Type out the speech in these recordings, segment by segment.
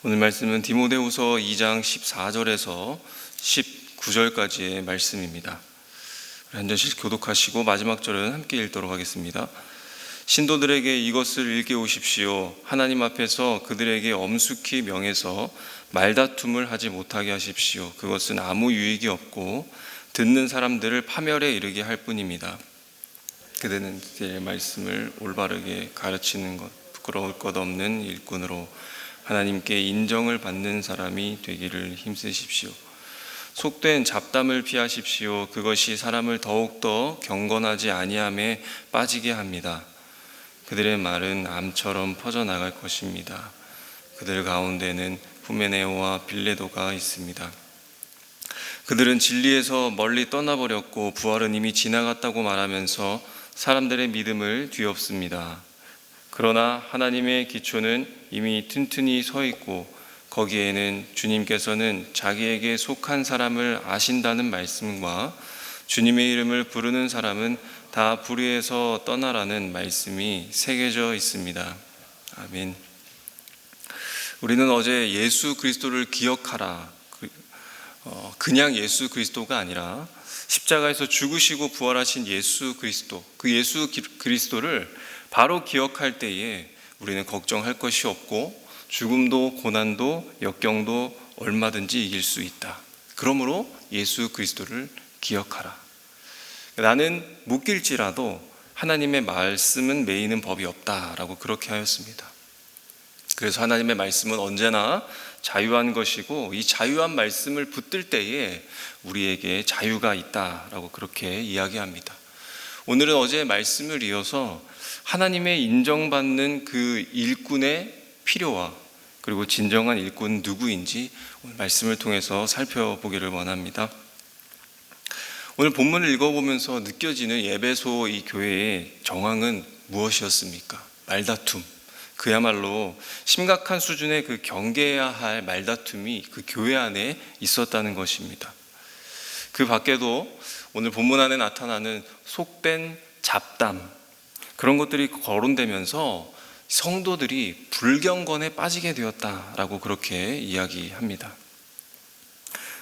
오늘 말씀은 디모데후서 2장 14절에서 19절까지의 말씀입니다. 한 절씩 교독하시고 마지막 절은 함께 읽도록 하겠습니다. 신도들에게 이것을 일깨우십시오. 하나님 앞에서 그들에게 엄숙히 명해서 말다툼을 하지 못하게 하십시오. 그것은 아무 유익이 없고 듣는 사람들을 파멸에 이르게 할 뿐입니다. 그들은 제 말씀을 올바르게 가르치는 것, 부끄러울 것 없는 일꾼으로 하나님께 인정을 받는 사람이 되기를 힘쓰십시오. 속된 잡담을 피하십시오. 그것이 사람을 더욱더 경건하지 아니함에 빠지게 합니다. 그들의 말은 암처럼 퍼져나갈 것입니다. 그들 가운데는 후메네오와 빌레도가 있습니다. 그들은 진리에서 멀리 떠나버렸고 부활은 이미 지나갔다고 말하면서 사람들의 믿음을 뒤엎습니다. 그러나 하나님의 기초는 이미 튼튼히 서 있고 거기에는 주님께서는 자기에게 속한 사람을 아신다는 말씀과 주님의 이름을 부르는 사람은 다 불의에서 떠나라는 말씀이 새겨져 있습니다. 아멘. 우리는 어제 예수 그리스도를 기억하라, 그냥 예수 그리스도가 아니라 십자가에서 죽으시고 부활하신 예수 그리스도, 그 예수 그리스도를 바로 기억할 때에 우리는 걱정할 것이 없고 죽음도 고난도 역경도 얼마든지 이길 수 있다. 그러므로 예수 그리스도를 기억하라. 나는 묶일지라도 하나님의 말씀은 매이는 법이 없다라고 그렇게 하였습니다. 그래서 하나님의 말씀은 언제나 자유한 것이고 이 자유한 말씀을 붙들 때에 우리에게 자유가 있다라고 그렇게 이야기합니다. 오늘은 어제의 말씀을 이어서 하나님의 인정받는 그 일꾼의 필요와 그리고 진정한 일꾼은 누구인지 오늘 말씀을 통해서 살펴보기를 원합니다. 오늘 본문을 읽어보면서 느껴지는 에베소 이 교회의 정황은 무엇이었습니까? 말다툼. 그야말로 심각한 수준의 그 경계해야 할 말다툼이 그 교회 안에 있었다는 것입니다. 그 밖에도 오늘 본문 안에 나타나는 속된 잡담, 그런 것들이 거론되면서 성도들이 불경건에 빠지게 되었다라고 그렇게 이야기합니다.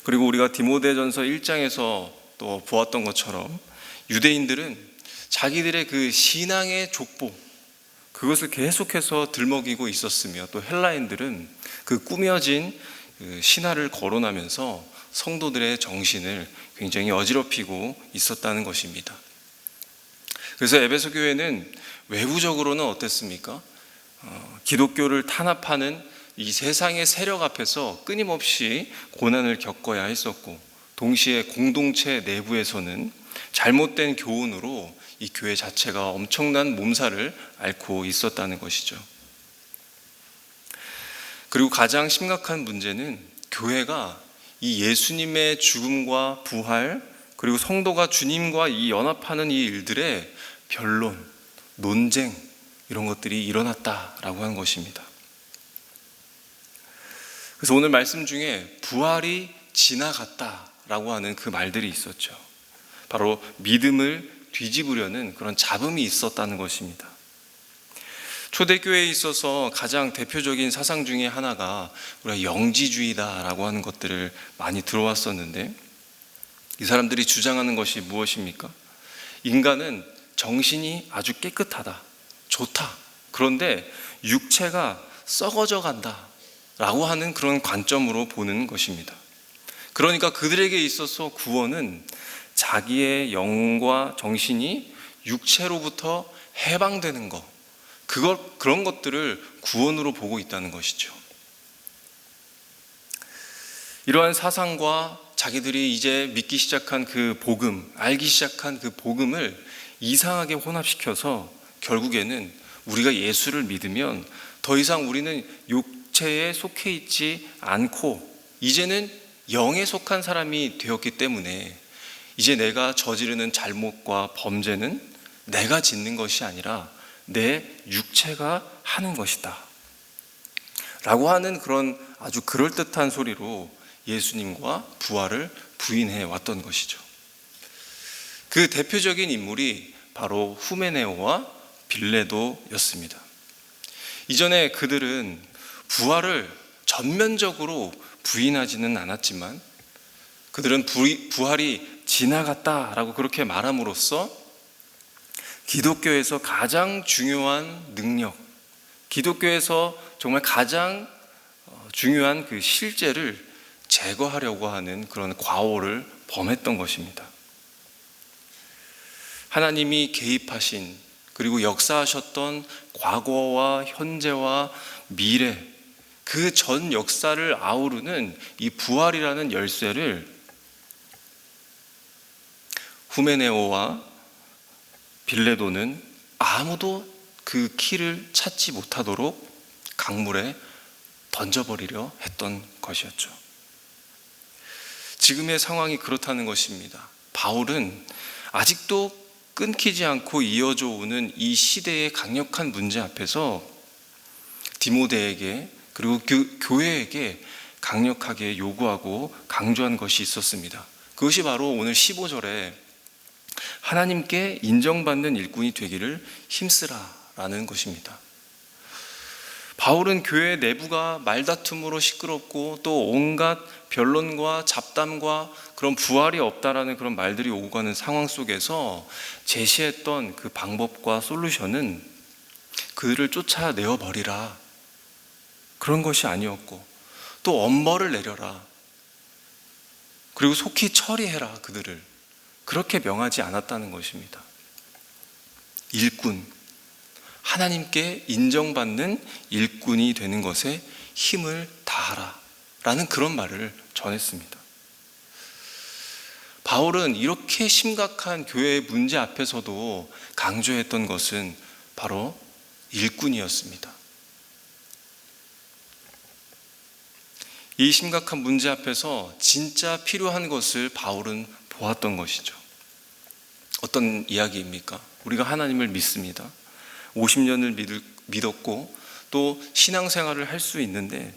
그리고 우리가 디모데전서 1장에서 또 보았던 것처럼 유대인들은 자기들의 그 신앙의 족보, 그것을 계속해서 들먹이고 있었으며 또 헬라인들은 그 꾸며진 신화를 거론하면서 성도들의 정신을 굉장히 어지럽히고 있었다는 것입니다. 그래서 에베소 교회는 외부적으로는 어땠습니까? 기독교를 탄압하는 이 세상의 세력 앞에서 끊임없이 고난을 겪어야 했었고 동시에 공동체 내부에서는 잘못된 교훈으로 이 교회 자체가 엄청난 몸살을 앓고 있었다는 것이죠. 그리고 가장 심각한 문제는 교회가 이 예수님의 죽음과 부활 그리고 성도가 주님과 이 연합하는 이 일들에 변론, 논쟁 이런 것들이 일어났다라고 하는 것입니다. 그래서 오늘 말씀 중에 부활이 지나갔다라고 하는 그 말들이 있었죠. 바로 믿음을 뒤집으려는 그런 잡음이 있었다는 것입니다. 초대교회에 있어서 가장 대표적인 사상 중에 하나가 우리가 영지주의다라고 하는 것들을 많이 들어왔었는데 이 사람들이 주장하는 것이 무엇입니까? 인간은 정신이 아주 깨끗하다, 좋다. 그런데 육체가 썩어져 간다 라고 하는 그런 관점으로 보는 것입니다. 그러니까 그들에게 있어서 구원은 자기의 영과 정신이 육체로부터 해방되는 것, 그런 것들을 구원으로 보고 있다는 것이죠. 이러한 사상과 자기들이 이제 믿기 시작한 그 복음, 알기 시작한 그 복음을 이상하게 혼합시켜서 결국에는 우리가 예수를 믿으면 더 이상 우리는 육체에 속해 있지 않고 이제는 영에 속한 사람이 되었기 때문에 이제 내가 저지르는 잘못과 범죄는 내가 짓는 것이 아니라 내 육체가 하는 것이다 라고 하는 그런 아주 그럴듯한 소리로 예수님과 부활을 부인해 왔던 것이죠. 그 대표적인 인물이 바로 후메네오와 빌레도였습니다. 이전에 그들은 부활을 전면적으로 부인하지는 않았지만 그들은 부활이 지나갔다라고 그렇게 말함으로써 기독교에서 가장 중요한 능력, 기독교에서 정말 가장 중요한 그 실제를 제거하려고 하는 그런 과오를 범했던 것입니다. 하나님이 개입하신 그리고 역사하셨던 과거와 현재와 미래, 그 전 역사를 아우르는 이 부활이라는 열쇠를 후메네오와 빌레도는 아무도 그 키를 찾지 못하도록 강물에 던져버리려 했던 것이었죠. 지금의 상황이 그렇다는 것입니다. 바울은 아직도 끊기지 않고 이어져 오는 이 시대의 강력한 문제 앞에서 디모데에게 그리고 교회에게 강력하게 요구하고 강조한 것이 있었습니다. 그것이 바로 오늘 15절에 하나님께 인정받는 일꾼이 되기를 힘쓰라라는 것입니다. 바울은 교회 내부가 말다툼으로 시끄럽고 또 온갖 변론과 잡담과 그런 부활이 없다라는 그런 말들이 오고 가는 상황 속에서 제시했던 그 방법과 솔루션은 그들을 쫓아내어 버리라, 그런 것이 아니었고, 또 엄벌을 내려라, 그리고 속히 처리해라, 그들을 그렇게 명하지 않았다는 것입니다. 일꾼, 하나님께 인정받는 일꾼이 되는 것에 힘을 다하라 라는 그런 말을 전했습니다. 바울은 이렇게 심각한 교회의 문제 앞에서도 강조했던 것은 바로 일꾼이었습니다. 이 심각한 문제 앞에서 진짜 필요한 것을 바울은 보았던 것이죠. 어떤 이야기입니까? 우리가 하나님을 믿습니다. 50년을 믿었고 또 신앙생활을 할 수 있는데,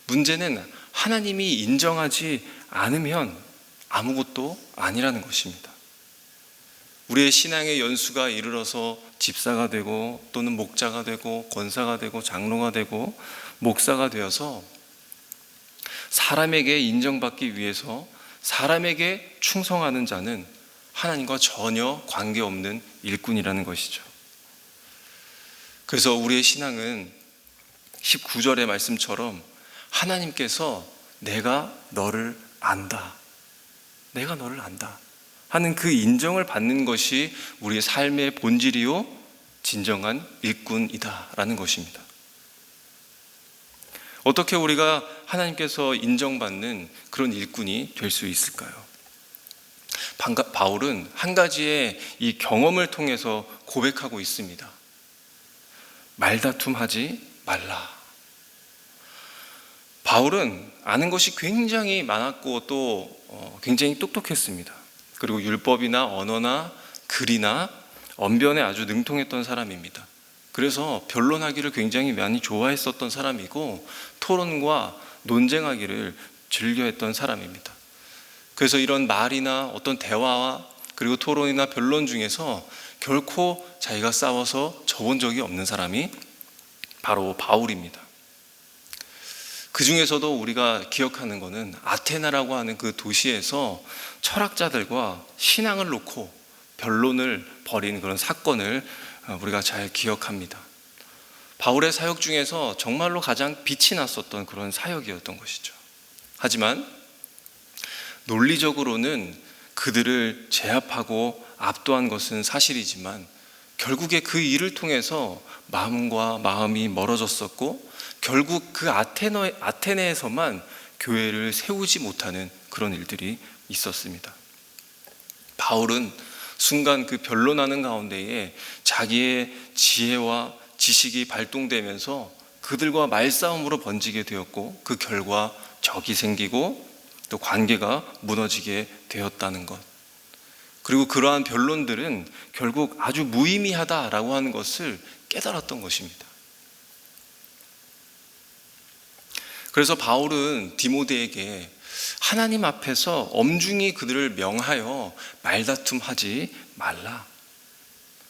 문제는 하나님이 인정하지 않으면 아무것도 아니라는 것입니다. 우리의 신앙의 연수가 이르러서 집사가 되고 또는 목자가 되고 권사가 되고 장로가 되고 목사가 되어서 사람에게 인정받기 위해서 사람에게 충성하는 자는 하나님과 전혀 관계없는 일꾼이라는 것이죠. 그래서 우리의 신앙은 19절의 말씀처럼 하나님께서 내가 너를 안다, 내가 너를 안다 하는 그 인정을 받는 것이 우리의 삶의 본질이요 진정한 일꾼이다라는 것입니다. 어떻게 우리가 하나님께서 인정받는 그런 일꾼이 될 수 있을까요? 바울은 한 가지의 이 경험을 통해서 고백하고 있습니다. 말다툼하지 말라. 바울은 아는 것이 굉장히 많았고 또 굉장히 똑똑했습니다. 그리고 율법이나 언어나 글이나 언변에 아주 능통했던 사람입니다. 그래서 변론하기를 굉장히 많이 좋아했었던 사람이고 토론과 논쟁하기를 즐겨했던 사람입니다. 그래서 이런 말이나 어떤 대화와 그리고 토론이나 변론 중에서 결코 자기가 싸워서 져본 적이 없는 사람이 바로 바울입니다. 그 중에서도 우리가 기억하는 것은 아테나라고 하는 그 도시에서 철학자들과 신앙을 놓고 변론을 벌인 그런 사건을 우리가 잘 기억합니다. 바울의 사역 중에서 정말로 가장 빛이 났었던 그런 사역이었던 것이죠. 하지만 논리적으로는 그들을 제압하고 압도한 것은 사실이지만 결국에 그 일을 통해서 마음과 마음이 멀어졌었고 결국 그 아테네에서만 교회를 세우지 못하는 그런 일들이 있었습니다. 바울은 순간 그 변론하는 가운데에 자기의 지혜와 지식이 발동되면서 그들과 말싸움으로 번지게 되었고 그 결과 적이 생기고 또 관계가 무너지게 되었다는 것, 그리고 그러한 변론들은 결국 아주 무의미하다라고 하는 것을 깨달았던 것입니다. 그래서 바울은 디모데에게 하나님 앞에서 엄중히 그들을 명하여 말다툼하지 말라,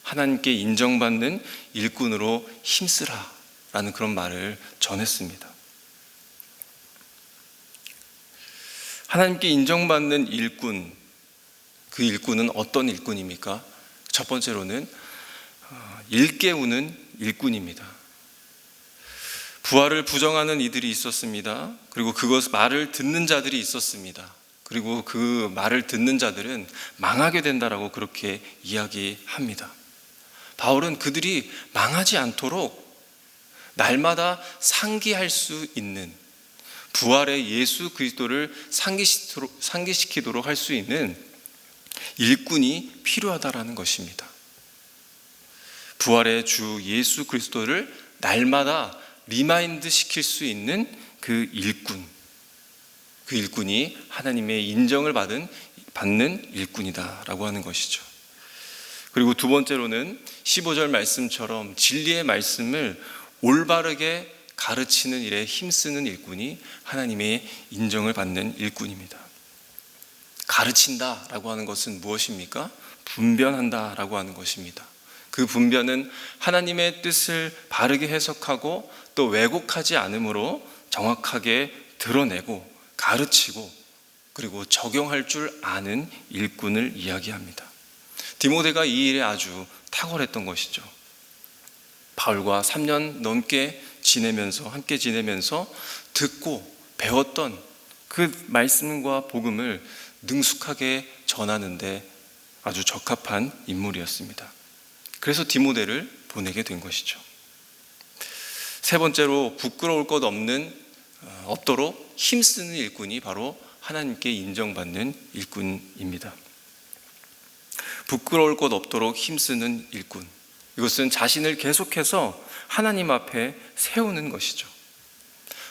하나님께 인정받는 일꾼으로 힘쓰라 라는 그런 말을 전했습니다. 하나님께 인정받는 일꾼, 그 일꾼은 어떤 일꾼입니까? 첫 번째로는 일깨우는 일꾼입니다. 부활을 부정하는 이들이 있었습니다. 그리고 그것 말을 듣는 자들이 있었습니다. 그리고 그 말을 듣는 자들은 망하게 된다라고 그렇게 이야기합니다. 바울은 그들이 망하지 않도록 날마다 상기할 수 있는, 부활의 예수 그리스도를 상기시키도록 할 수 있는 일꾼이 필요하다라는 것입니다. 부활의 주 예수 그리스도를 날마다 리마인드 시킬 수 있는 그 일꾼이 하나님의 인정을 받는 일꾼이다라고 하는 것이죠. 그리고 두 번째로는 15절 말씀처럼 진리의 말씀을 올바르게 가르치는 일에 힘쓰는 일꾼이 하나님의 인정을 받는 일꾼입니다. 가르친다라고 하는 것은 무엇입니까? 분변한다라고 하는 것입니다. 그 분변은 하나님의 뜻을 바르게 해석하고 또 왜곡하지 않으므로 정확하게 드러내고 가르치고 그리고 적용할 줄 아는 일꾼을 이야기합니다. 디모데가 이 일에 아주 탁월했던 것이죠. 바울과 3년 넘게 함께 지내면서 듣고 배웠던 그 말씀과 복음을 능숙하게 전하는데 아주 적합한 인물이었습니다. 그래서 디모데를 보내게 된 것이죠. 세 번째로 부끄러울 것 없도록 힘쓰는 일꾼이 바로 하나님께 인정받는 일꾼입니다. 부끄러울 것 없도록 힘쓰는 일꾼, 이것은 자신을 계속해서 하나님 앞에 세우는 것이죠.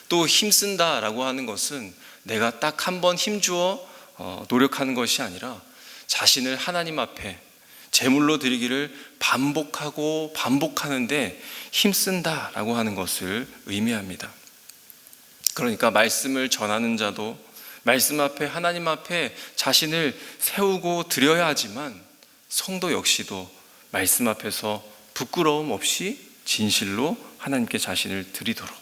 또 힘쓴다라고 하는 것은 내가 딱 한 번 힘주어 노력하는 것이 아니라 자신을 하나님 앞에 제물로 드리기를 반복하고 반복하는데 힘쓴다라고 하는 것을 의미합니다. 그러니까 말씀을 전하는 자도 말씀 앞에 하나님 앞에 자신을 세우고 드려야 하지만 성도 역시도 말씀 앞에서 부끄러움 없이 진실로 하나님께 자신을 드리도록,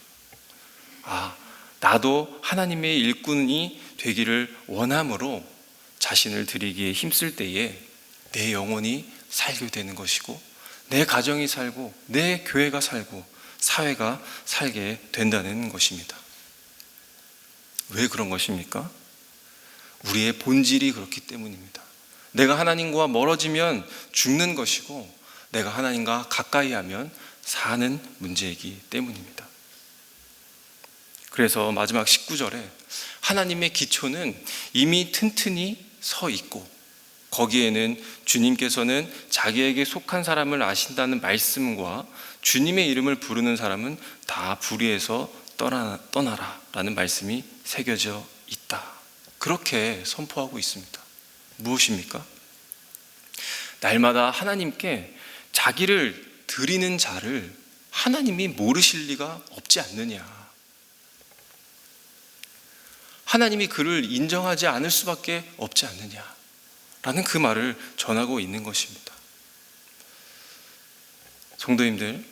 나도 하나님의 일꾼이 되기를 원함으로 자신을 드리기에 힘쓸 때에 내 영혼이 살게 되는 것이고 내 가정이 살고 내 교회가 살고 사회가 살게 된다는 것입니다. 왜 그런 것입니까? 우리의 본질이 그렇기 때문입니다. 내가 하나님과 멀어지면 죽는 것이고 내가 하나님과 가까이 하면 사는 문제이기 때문입니다. 그래서 마지막 19절에 하나님의 기초는 이미 튼튼히 서 있고 거기에는 주님께서는 자기에게 속한 사람을 아신다는 말씀과 주님의 이름을 부르는 사람은 다 불의에서 떠나라 라는 말씀이 새겨져 있다. 그렇게 선포하고 있습니다. 무엇입니까? 날마다 하나님께 자기를 드리는 자를 하나님이 모르실 리가 없지 않느냐. 하나님이 그를 인정하지 않을 수밖에 없지 않느냐라는 그 말을 전하고 있는 것입니다. 성도님들,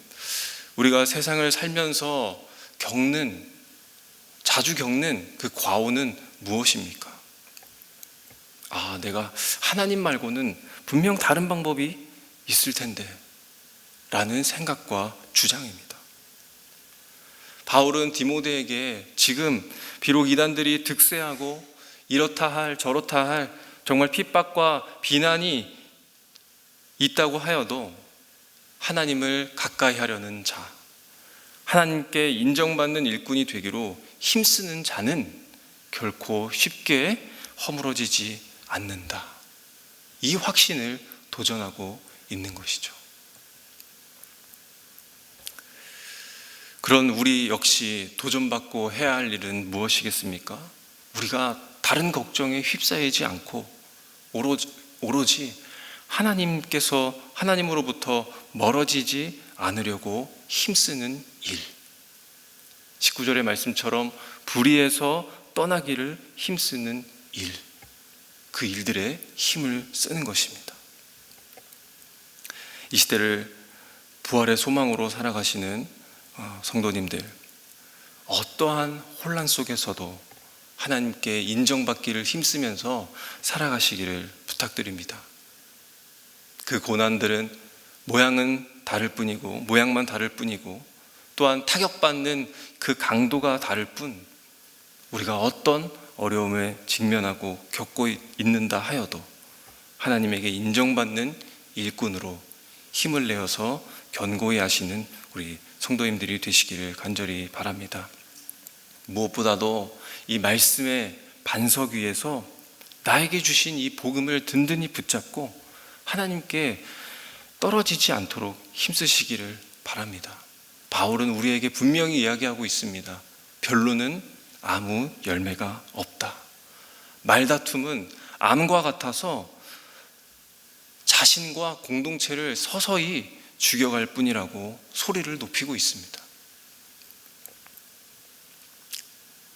우리가 세상을 살면서 자주 겪는 그 과오는 무엇입니까? 내가 하나님 말고는 분명 다른 방법이 있을 텐데 라는 생각과 주장입니다. 바울은 디모데에게 지금 비록 이단들이 득세하고 이렇다 할 저렇다 할 정말 핍박과 비난이 있다고 하여도 하나님을 가까이 하려는 자, 하나님께 인정받는 일꾼이 되기로 힘쓰는 자는 결코 쉽게 허물어지지 않는다. 이 확신을 도전하고 있는 것이죠. 그런 우리 역시 도전받고 해야 할 일은 무엇이겠습니까? 우리가 다른 걱정에 휩싸이지 않고 오로지 하나님으로부터 멀어지지 않으려고 힘쓰는 일. 19절의 말씀처럼 불의에서 떠나기를 힘쓰는 일. 그 일들에 힘을 쓰는 것입니다. 이 시대를 부활의 소망으로 살아가시는 성도님들, 어떠한 혼란 속에서도 하나님께 인정받기를 힘쓰면서 살아가시기를 부탁드립니다. 그 고난들은 모양만 다를 뿐이고 또한 타격받는 그 강도가 다를 뿐, 우리가 어떤 어려움에 직면하고 겪고 있는다 하여도 하나님에게 인정받는 일꾼으로 힘을 내어서 견고히 하시는 우리 성도님들이 되시기를 간절히 바랍니다. 무엇보다도 이 말씀의 반석 위에서 나에게 주신 이 복음을 든든히 붙잡고 하나님께 떨어지지 않도록 힘쓰시기를 바랍니다. 바울은 우리에게 분명히 이야기하고 있습니다. 변론은 아무 열매가 없다. 말다툼은 암과 같아서 자신과 공동체를 서서히 죽여갈 뿐이라고 소리를 높이고 있습니다.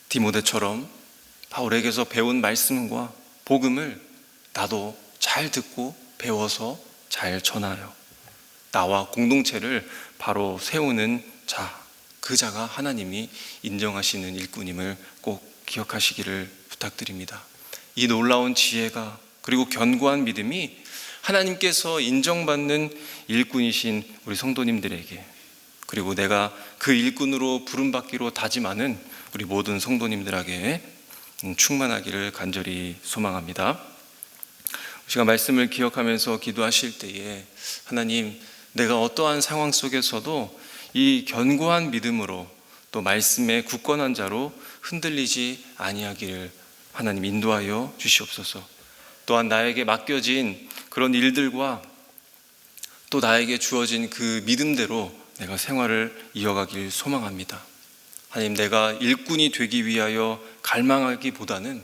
디모데처럼 바울에게서 배운 말씀과 복음을 나도 잘 듣고 배워서 잘 전하여 나와 공동체를 바로 세우는 자, 그 자가 하나님이 인정하시는 일꾼임을 꼭 기억하시기를 부탁드립니다. 이 놀라운 지혜가 그리고 견고한 믿음이 하나님께서 인정받는 일꾼이신 우리 성도님들에게, 그리고 내가 그 일꾼으로 부름받기로 다짐하는 우리 모든 성도님들에게 충만하기를 간절히 소망합니다. 우리가 말씀을 기억하면서 기도하실 때에 하나님, 내가 어떠한 상황 속에서도 이 견고한 믿음으로 또 말씀의 굳건한 자로 흔들리지 아니하기를 하나님 인도하여 주시옵소서. 또한 나에게 맡겨진 그런 일들과 또 나에게 주어진 그 믿음대로 내가 생활을 이어가길 소망합니다. 하나님, 내가 일꾼이 되기 위하여 갈망하기보다는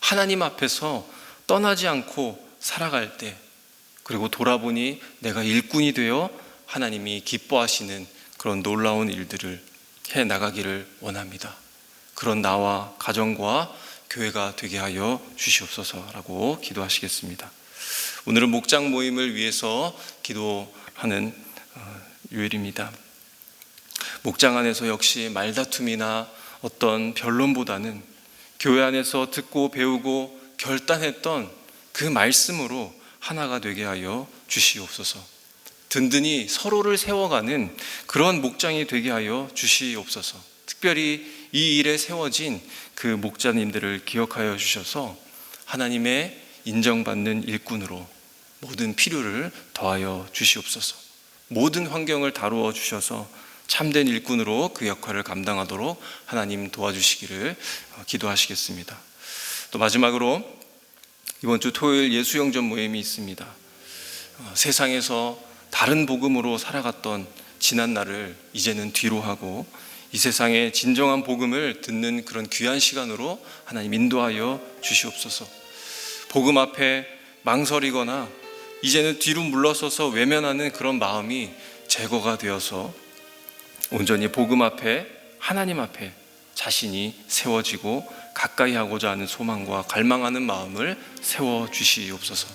하나님 앞에서 떠나지 않고 살아갈 때, 그리고 돌아보니 내가 일꾼이 되어 하나님이 기뻐하시는 그런 놀라운 일들을 해 나가기를 원합니다. 그런 나와 가정과 교회가 되게 하여 주시옵소서라고 기도하시겠습니다. 오늘은 목장 모임을 위해서 기도하는 요일입니다. 목장 안에서 역시 말다툼이나 어떤 변론보다는 교회 안에서 듣고 배우고 결단했던 그 말씀으로 하나가 되게 하여 주시옵소서. 든든히 서로를 세워가는 그런 목장이 되게 하여 주시옵소서. 특별히 이 일에 세워진 그 목자님들을 기억하여 주셔서 하나님의 인정받는 일꾼으로 모든 필요를 더하여 주시옵소서. 모든 환경을 다루어 주셔서 참된 일꾼으로 그 역할을 감당하도록 하나님 도와주시기를 기도하시겠습니다. 또 마지막으로 이번 주 토요일 예수영전 모임이 있습니다. 세상에서 다른 복음으로 살아갔던 지난 날을 이제는 뒤로 하고 이 세상의 진정한 복음을 듣는 그런 귀한 시간으로 하나님 인도하여 주시옵소서. 복음 앞에 망설이거나 이제는 뒤로 물러서서 외면하는 그런 마음이 제거가 되어서 온전히 복음 앞에, 하나님 앞에 자신이 세워지고 가까이 하고자 하는 소망과 갈망하는 마음을 세워주시옵소서.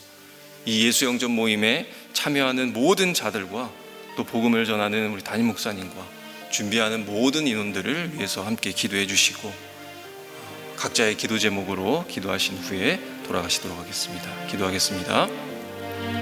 이 예수영전 모임에 참여하는 모든 자들과 또 복음을 전하는 우리 담임 목사님과 준비하는 모든 인원들을 위해서 함께 기도해 주시고 각자의 기도 제목으로 기도하신 후에 돌아가시도록 하겠습니다. 기도하겠습니다.